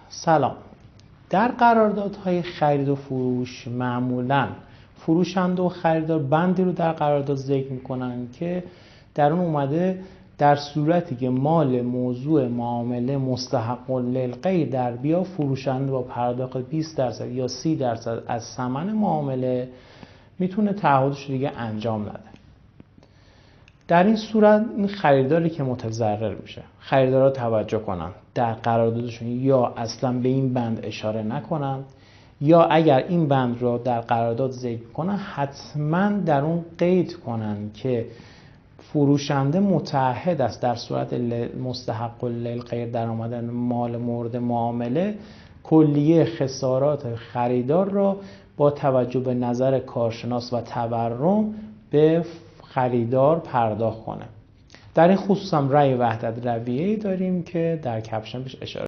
سلام. در قراردادهای خرید و فروش معمولاً فروشنده و خریدار بندی رو در قرارداد ذکر میکنن که در اون اومده در صورتی که مال موضوع معامله مستحق للغیر در بیا، فروشنده با پرداخت 20% یا 30% از ثمن معامله میتونه تعهدش دیگه انجام نده. در این صورت این خریداری که متضرر میشه، خریدارا توجه کنن در قراردادشون یا اصلا به این بند اشاره نکنن، یا اگر این بند رو در قرارداد ذکر کنن حتما در اون قید کنن که فروشنده متعهد است در صورت مستحق للغیر در آمدن مال مورد معامله کلیه خسارات خریدار را با توجه به نظر کارشناس و تورم به خریدار پرداخت کنه. در این خصوص هم رأی وحدت رویه‌ای داریم که در کپشن بهش اشاره